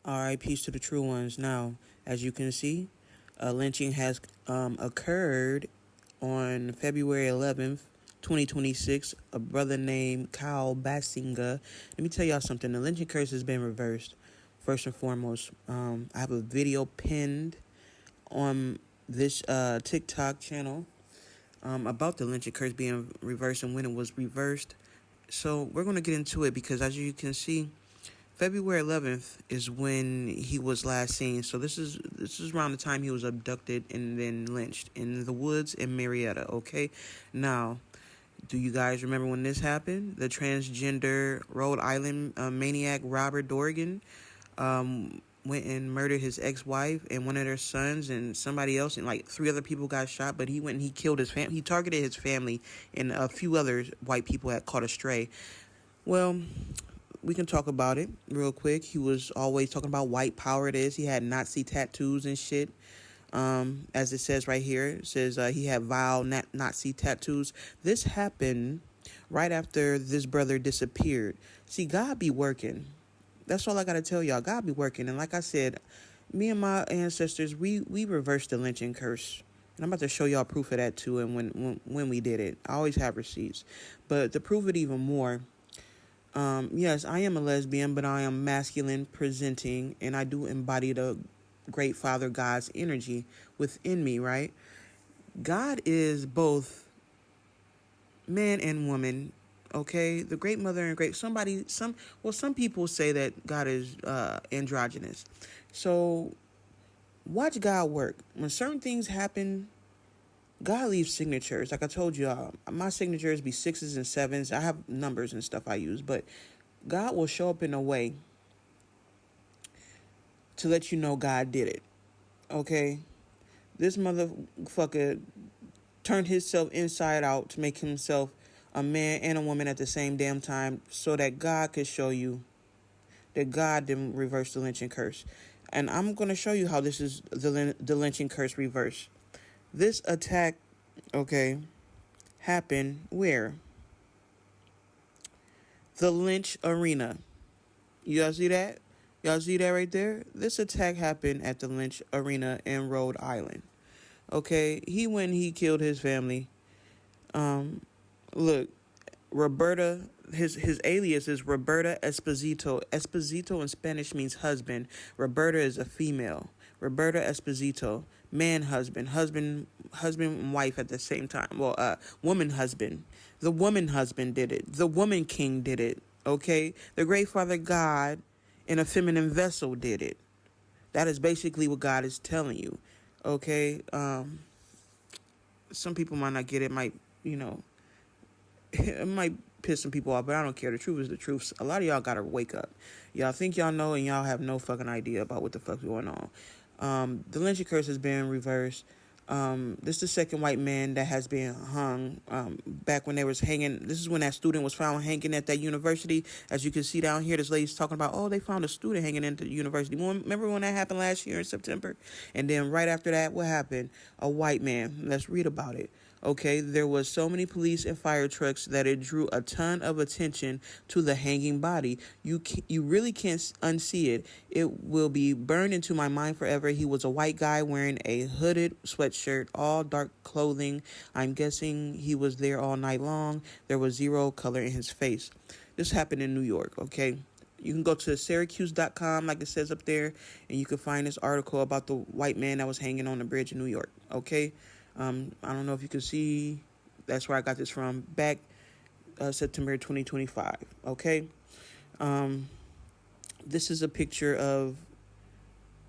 All right, peace to the true ones. Now, as you can see, a lynching has occurred on February 11th, 2026. A brother named Kyle Basinga. Let me tell y'all something. The lynching curse has been reversed. First and foremost, I have a video pinned on this TikTok channel about the lynching curse being reversed and when it was reversed. So we're going to get into it because, as you can see, February 11th is when he was last seen. So this is around the time he was abducted and then lynched in the woods in Marietta. Okay, now, do you guys remember when this happened? The transgender Rhode Island maniac Robert Dorgan went and murdered his ex-wife and one of their sons and somebody else, and like 3 other people got shot. But he went and he killed his family. He targeted his family, and a few other white people had caught a stray. Well, we can talk about it real quick. He was always talking about white power. He had Nazi tattoos and shit. As it says right here, it says he had vile Nazi tattoos. This happened right after this brother disappeared. See, God be working. That's all I got to tell y'all. God be working. And like I said, me and my ancestors, we reversed the lynching curse. And I'm about to show y'all proof of that too. And when we did it, I always have receipts. But to prove it even more, yes, I am a lesbian, but I am masculine presenting, and I do embody the great Father God's energy within me, right? God is both man and woman, okay? The great mother and some people say that God is androgynous. So watch God work. When certain things happen, God leaves signatures. Like I told y'all, my signatures be 6s and 7s. I have numbers and stuff I use, but God will show up in a way to let you know God did it. Okay? This motherfucker turned himself inside out to make himself a man and a woman at the same damn time so that God could show you that God didn't reverse the lynching curse. And I'm going to show you how this is the lynching curse reversed. This attack, okay, happened where? The Lynch Arena. You guys see that? Y'all see that right there? This attack happened at the Lynch Arena in Rhode Island. Okay, he went and he killed his family. Look, Roberta, his alias is Roberta Esposito. Esposito in Spanish means husband. Roberta is a female. Roberta Esposito, husband and wife at the same time. Well, woman husband. The woman husband did it. The woman king did it. Okay, the great Father God in a feminine vessel did it. That is basically what God is telling you. Okay, some people might not get it. Might it might piss some people off, but I don't care. The truth is the truth. A lot of y'all gotta wake up. Y'all think y'all know, and y'all have no fucking idea about what the fuck's going on. The lynching curse has been reversed. This is the second white man that has been hung. Back when they was hanging, this is when that student was found hanging at that university. As you can see down here, this lady's talking about, oh, they found a student hanging at the university. Remember when that happened last year in September? And then right after that, what happened? A white man. Let's read about it. Okay, there was so many police and fire trucks that it drew a ton of attention to the hanging body. You really can't unsee it. It will be burned into my mind forever. He was a white guy wearing a hooded sweatshirt, all dark clothing. I'm guessing he was there all night long. There was zero color in his face. This happened in New York, okay? You can go to Syracuse.com, like it says up there, and you can find this article about the white man that was hanging on the bridge in New York, okay? I don't know if you can see. That's where I got this from. Back September 2025. Okay. This is a picture of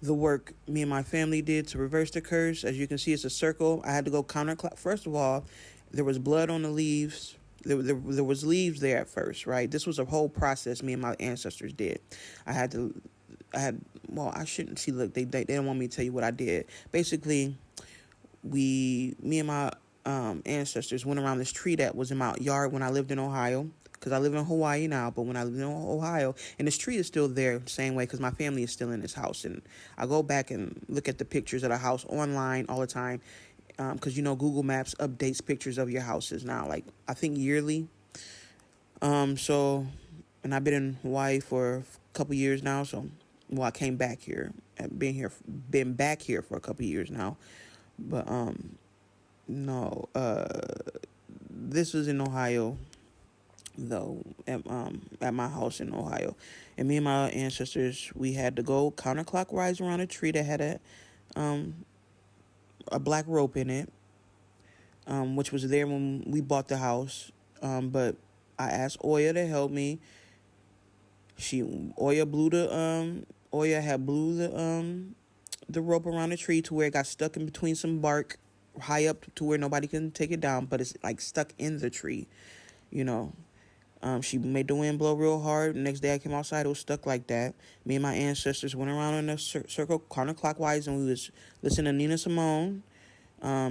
the work me and my family did to reverse the curse. As you can see, it's a circle. I had to go counterclockwise. First of all, there was blood on the leaves. There was leaves there at first, right? This was a whole process me and my ancestors did. I shouldn't see. Look, they don't want me to tell you what I did. Basically, me and my ancestors went around this tree that was in my yard when I lived in Ohio, because I live in Hawaii now, but when I lived in Ohio, and this tree is still there same way because my family is still in this house, and I go back and look at the pictures of the house online all the time, because Google Maps updates pictures of your houses now, like I think yearly. And I've been in Hawaii for a couple years now, so Well, I came back here. I've been back here for a couple of years now. But no, this was in Ohio, though, at my house in Ohio. And me and my ancestors, we had to go counterclockwise around a tree that had a black rope in it, which was there when we bought the house. But I asked Oya to help me. Oya had blew the rope around the tree to where it got stuck in between some bark high up to where nobody can take it down, but it's like stuck in the tree, you know. She made the wind blow real hard. The next day I came outside, it was stuck like that. Me and my ancestors went around in a circle counterclockwise, and we was listening to Nina Simone,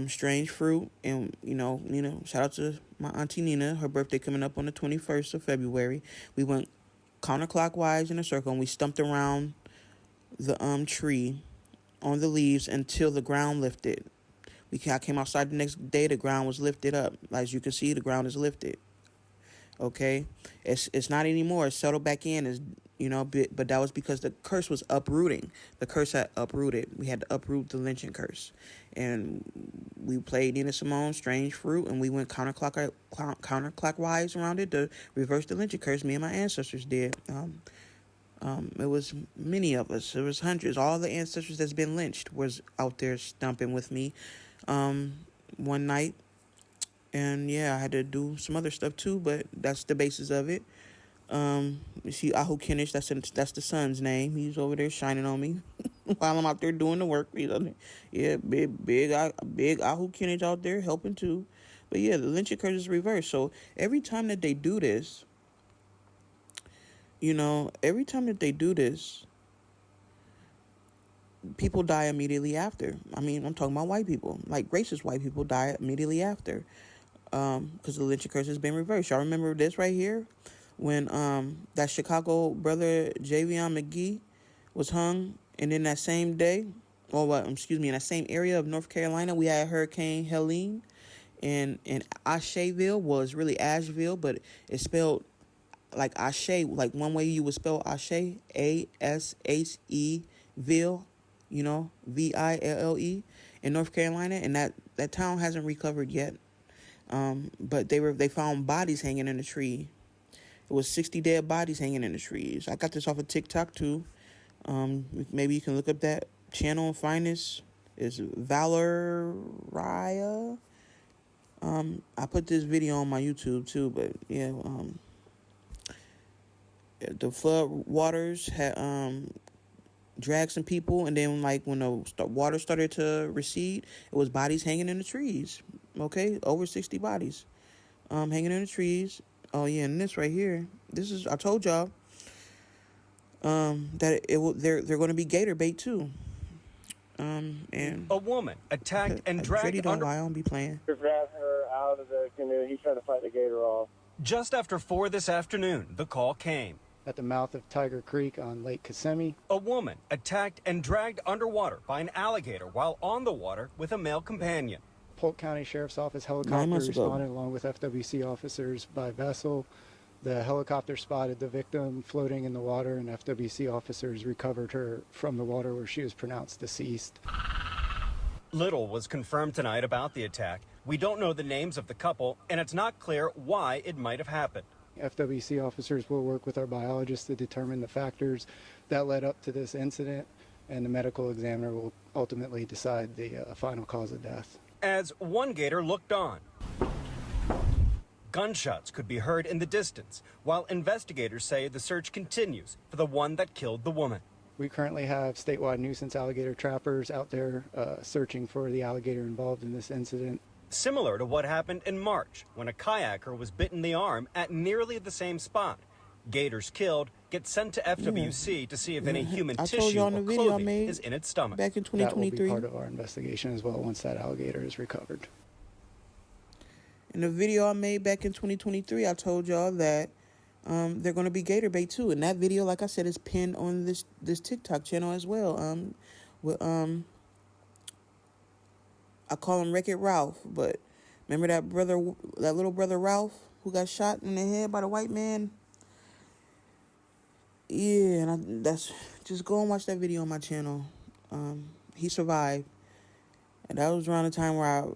Strange Fruit, and, you know, Nina, shout out to my auntie Nina, her birthday coming up on the 21st of February. We went counterclockwise in a circle, and we stumped around the tree on the leaves until the ground lifted. I came outside the next day, the ground was lifted up. As you can see, the ground is lifted. Okay? It's not anymore. It's settled back in, you know, but that was because the curse was uprooting. The curse had uprooted. We had to uproot the lynching curse. And we played Nina Simone, Strange Fruit, and we went counterclockwise around it to reverse the lynching curse. Me and my ancestors did. It was many of us. It was hundreds. All the ancestors that's been lynched was out there stomping with me one night. And yeah, I had to do some other stuff too, but that's the basis of it. You see Ahu Kinish, that's the son's name. He's over there shining on me while I'm out there doing the work. Yeah, big Ahu Kinish out there helping too. But yeah, the lynching curse is reversed. So every time that they do this, you know, people die immediately after. I mean, I'm talking about white people. Like, racist white people die immediately after. Because the lynching curse has been reversed. Y'all remember this right here? When that Chicago brother Javion McGee was hung, and then that same day, in that same area of North Carolina, we had Hurricane Helene, and Asheville was really Asheville, but it's spelled like Ashe, like one way you would spell Ashe, A-S-H-E, Ville, you know, V-I-L-L-E, in North Carolina, and that town hasn't recovered yet. But they found bodies hanging in the tree. It was 60 dead bodies hanging in the trees. I got this off of TikTok too. Maybe you can look up that channel and find this. It's Valoria. I put this video on my YouTube too, but yeah, the flood waters had dragged some people, and then like when the water started to recede, it was bodies hanging in the trees. Okay, over 60 bodies hanging in the trees. Oh yeah, and this right here, I told y'all that they're going to be gator bait too. And a woman attacked and dragged don't lie, I don't be playing. Grabbed her out of the canoe. He's trying to fight the gator off. Just after 4 this afternoon, the call came. At the mouth of Tiger Creek on Lake Kissimmee. A woman attacked and dragged underwater by an alligator while on the water with a male companion. Polk County Sheriff's Office helicopter responded along with FWC officers by vessel. The helicopter spotted the victim floating in the water, and FWC officers recovered her from the water where she was pronounced deceased. Little was confirmed tonight about the attack. We don't know the names of the couple, and it's not clear why it might have happened. FWC officers will work with our biologists to determine the factors that led up to this incident, and the medical examiner will ultimately decide the final cause of death. As one gator looked on, gunshots could be heard in the distance, while investigators say the search continues for the one that killed the woman. We currently have statewide nuisance alligator trappers out there searching for the alligator involved in this incident. Similar to what happened in March when a kayaker was bitten in the arm at nearly the same spot. Gators killed get sent to FWC to see if any human tissue or clothing is in its stomach. Back in 2023. That will be part of our investigation as well once that alligator is recovered. In the video I made back in 2023, I told y'all that they're going to be gator bait too. And that video, like I said, is pinned on this TikTok channel as well. I call him Wreck-It Ralph, but remember that little brother Ralph who got shot in the head by the white man? Yeah, and just go and watch that video on my channel. He survived. And that was around the time where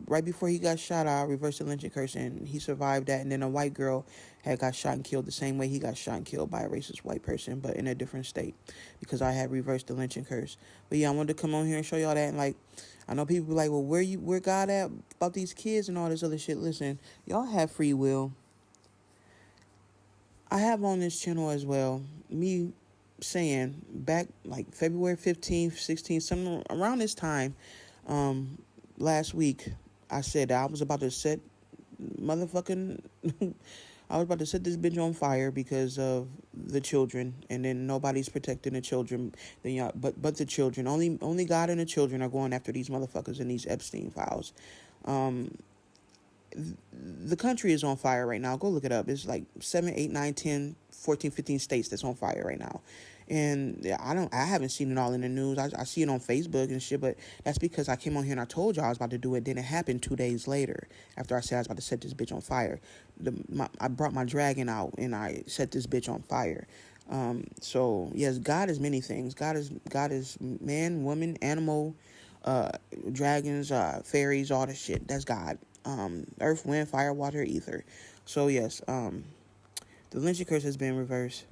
right before he got shot, I reversed the lynching curse, and he survived that. And then a white girl had got shot and killed the same way he got shot and killed by a racist white person, but in a different state, because I had reversed the lynching curse. But yeah, I wanted to come on here and show y'all that. And like, I know people be like, well, where God at about these kids and all this other shit? Listen, y'all have free will. I have on this channel as well, me saying back like February 15th, 16th, something around this time, last week, I said that I was about to set motherfucking I was about to set this bitch on fire because of the children, and then nobody's protecting the children. Then y'all, but the children, only God and the children are going after these motherfuckers in these Epstein files. The country is on fire right now. Go look it up. It's like 7, 8, 9, 10, 14, 15 states that's on fire right now. And I haven't seen it all in the news. I see it on Facebook and shit, but that's because I came on here and I told y'all I was about to do it. Then it happened 2 days later after I said I was about to set this bitch on fire. I brought my dragon out and I set this bitch on fire. So yes, God is many things. God is man, woman, animal, dragons, fairies, all this shit. That's God. Earth, wind, fire, water, ether. So yes, the lynching curse has been reversed.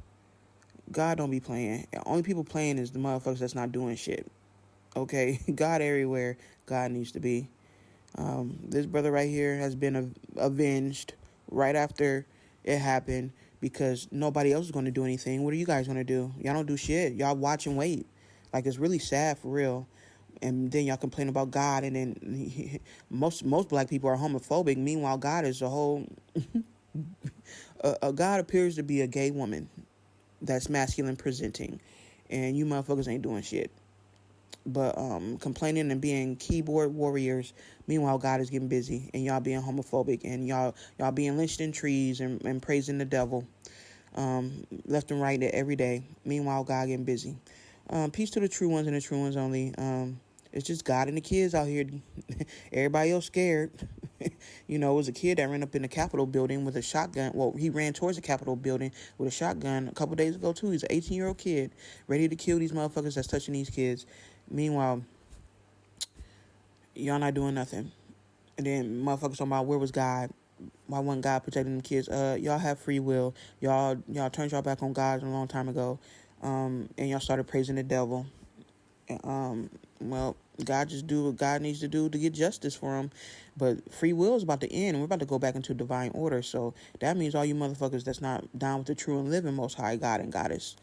God don't be playing. The only people playing is the motherfuckers that's not doing shit. Okay? God everywhere. God needs to be. This brother right here has been avenged right after it happened because nobody else is going to do anything. What are you guys going to do? Y'all don't do shit. Y'all watch and wait. Like, it's really sad for real. And then y'all complain about God, and then most black people are homophobic. Meanwhile, God is a whole... God appears to be a gay woman that's masculine presenting, and you motherfuckers ain't doing shit but complaining and being keyboard warriors. Meanwhile, God is getting busy, and y'all being homophobic, and y'all being lynched in trees and praising the devil left and right every day. Meanwhile, God getting busy. Peace to the true ones and the true ones only. It's just God and the kids out here. Everybody else scared. It was a kid that ran up in the Capitol building with a shotgun. Well, he ran towards the Capitol building with a shotgun a couple days ago, too. He's an 18-year-old kid ready to kill these motherfuckers that's touching these kids. Meanwhile, y'all not doing nothing. And then motherfuckers talking about where was God? Why wasn't God protecting them kids? Y'all have free will. Y'all turned y'all back on God a long time ago. And y'all started praising the devil. Well, God just do what God needs to do to get justice for him. But free will is about to end, and we're about to go back into divine order. So that means all you motherfuckers that's not down with the true and living Most High God and Goddess,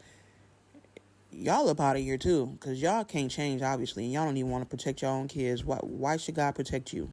y'all up out of here too, because y'all can't change, obviously, and y'all don't even want to protect your own kids. Why should God protect you?